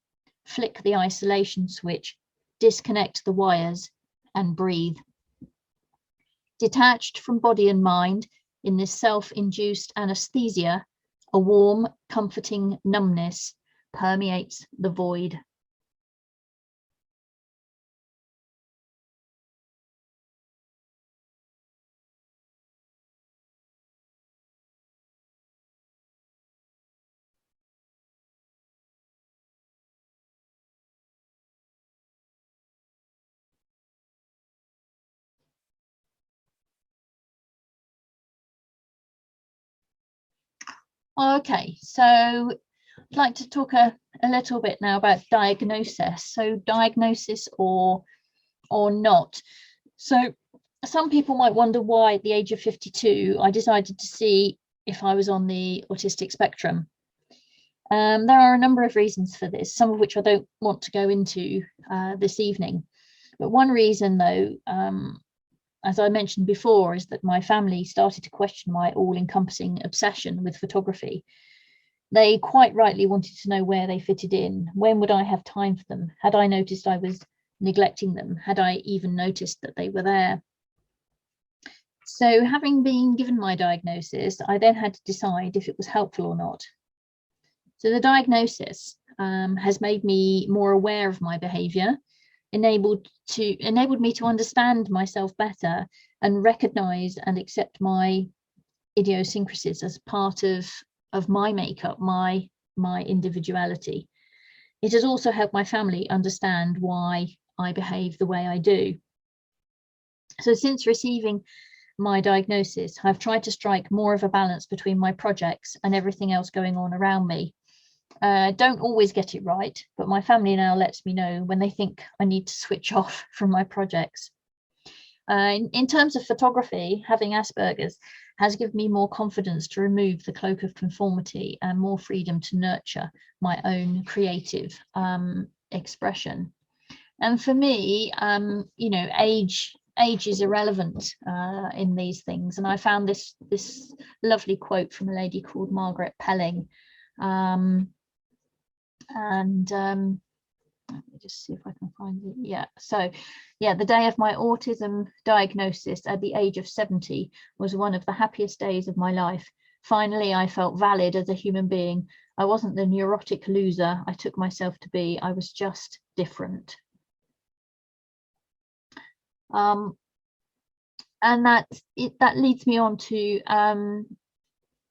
flick the isolation switch, disconnect the wires, and breathe. Detached from body and mind, in this self-induced anesthesia, a warm, comforting numbness permeates the void. Okay, so I'd like to talk a little bit now about diagnosis. So diagnosis or not. So some people might wonder why at the age of 52, I decided to see if I was on the autistic spectrum. There are a number of reasons for this, some of which I don't want to go into this evening. But one reason, though, as I mentioned before, is that my family started to question my all-encompassing obsession with photography. They quite rightly wanted to know where they fitted in. When would I have time for them? Had I noticed I was neglecting them? Had I even noticed that they were there? So, having been given my diagnosis, I then had to decide if it was helpful or not. So the diagnosis has made me more aware of my behaviour, enabled me to understand myself better and recognise and accept my idiosyncrasies as part of my makeup, my individuality. It has also helped my family understand why I behave the way I do. So since receiving my diagnosis, I've tried to strike more of a balance between my projects and everything else going on around me. Don't always get it right, but my family now lets me know when they think I need to switch off from my projects. In terms of photography, having Asperger's has given me more confidence to remove the cloak of conformity and more freedom to nurture my own creative expression. And for me, you know, age is irrelevant in these things. And I found this lovely quote from a lady called Margaret Pelling. Let me just see if I can find it. Yeah, so yeah, the day of my autism diagnosis at the age of 70 was one of the happiest days of my life. Finally, I felt valid as a human being. I wasn't the neurotic loser I took myself to be. I was just different. And that leads me on to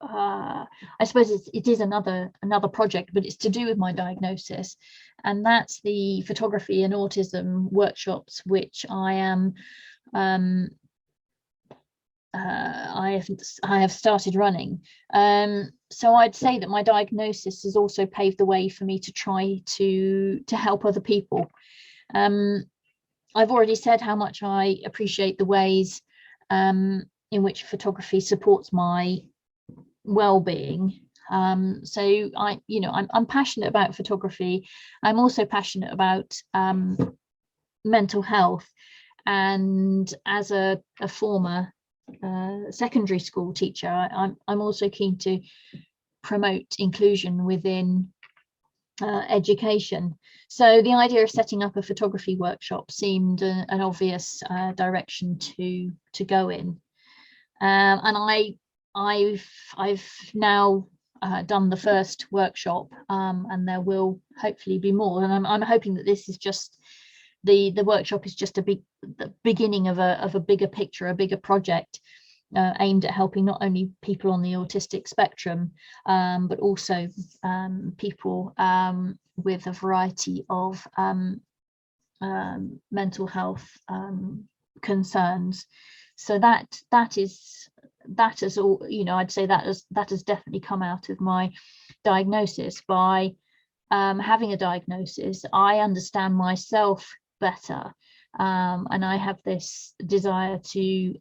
I suppose it is another project, but it's to do with my diagnosis, and that's the photography and autism workshops, which I am I have started running. So I'd say that my diagnosis has also paved the way for me to try to help other people. I've already said how much I appreciate the ways in which photography supports my well-being. So I'm passionate about photography. I'm also passionate about mental health, and as a former secondary school teacher, I'm also keen to promote inclusion within education. So the idea of setting up a photography workshop seemed an obvious direction to go in, and I've now done the first workshop, and there will hopefully be more. And I'm hoping that this is just the workshop is just the beginning of a bigger picture, a bigger project aimed at helping not only people on the autistic spectrum, but also people with a variety of mental health concerns. So that has all, you know, I'd say that has definitely come out of my diagnosis. By having a diagnosis, I understand myself better, and I have this desire to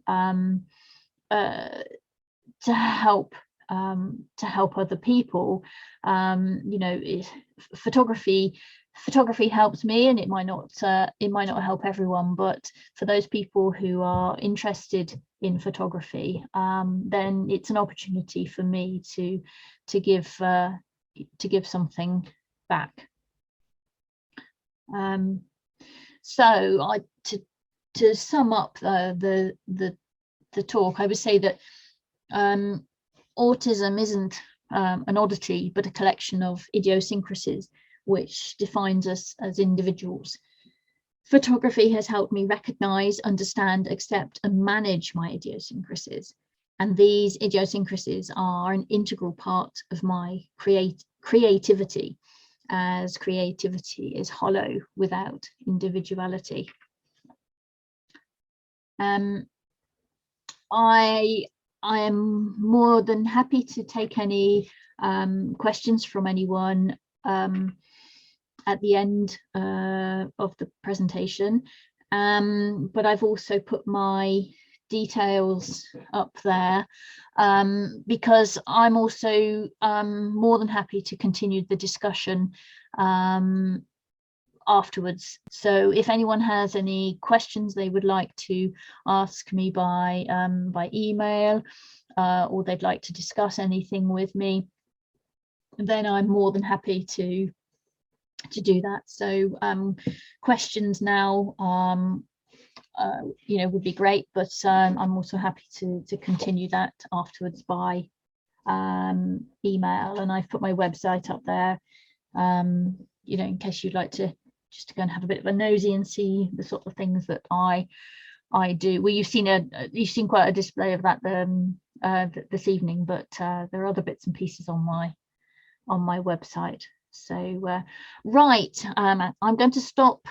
help other people. You know, photography helps me, and it might not help everyone, but for those people who are interested in photography, then it's an opportunity for me to give something back. So to sum up the talk, I would say that autism isn't an oddity, but a collection of idiosyncrasies which defines us as individuals. Photography has helped me recognize, understand, accept, and manage my idiosyncrasies. And these idiosyncrasies are an integral part of my creativity, as creativity is hollow without individuality. I am more than happy to take any questions from anyone at the end of the presentation, but I've also put my details up there, because I'm also more than happy to continue the discussion afterwards. So if anyone has any questions they would like to ask me by email, or they'd like to discuss anything with me, then I'm more than happy to do that. So questions now would be great, but I'm also happy to continue that afterwards by email, and I've put my website up there, in case you'd like to just to go and have a bit of a nosy and see the sort of things that I do. Well, you've seen quite a display of that this evening, but there are other bits and pieces on my website. So right, I'm going to stop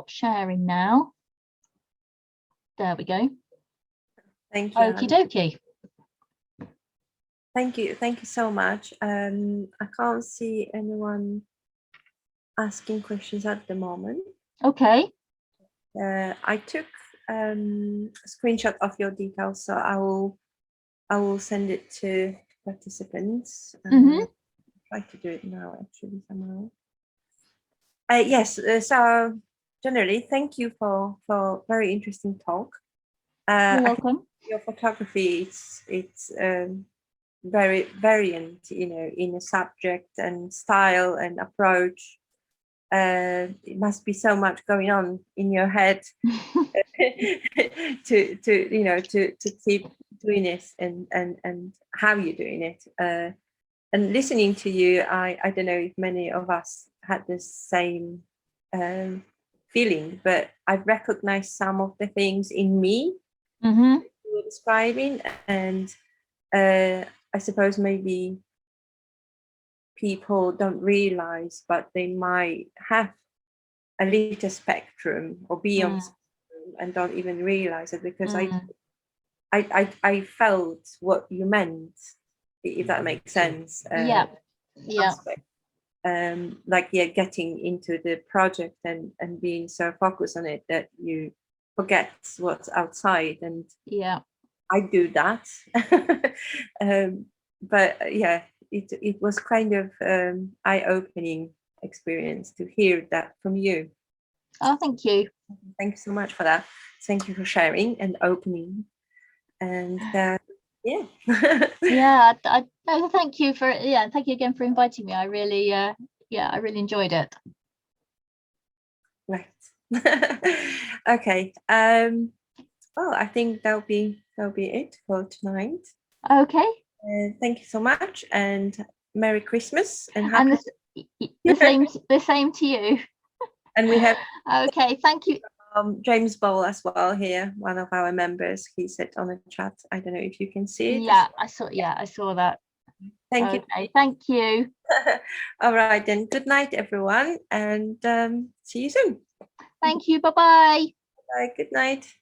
sharing now. There we go. Thank you. Okie dokie. Thank you so much. I can't see anyone asking questions at the moment. Okay. I took a screenshot of your details, so I will send it to participants. Try to do it now, actually, somehow. Yes. So generally, thank you for very interesting talk. You're welcome. Your photography, it's very variant, in a subject and style and approach. It must be so much going on in your head to keep doing this and how you're doing it. And listening to you, I don't know if many of us had the same feeling, but I've recognized some of the things in me you were describing, and I suppose maybe people don't realize, but they might have a little spectrum or be on spectrum and don't even realize it, because I felt what you meant, if that makes sense. Yeah. Aspect. Getting into the project and being so focused on it that you forget what's outside, and I do that. But yeah, it was kind of eye-opening experience to hear that from you. Oh, thank you. Thank you so much for that. Thank you for sharing and opening. And yeah. Yeah, thank you thank you again for inviting me. I really enjoyed it. Right. Okay. Well, I think that'll be it for tonight. Okay. Thank you so much, and Merry Christmas and happy. And the same to you. And we have okay. Thank you. James Bowl as well here, one of our members. He said on the chat. I don't know if you can see it. Yeah, I saw that. Thank you. Thank you. All right then. Good night, everyone, and see you soon. Thank you. Bye-bye. Bye. Good night.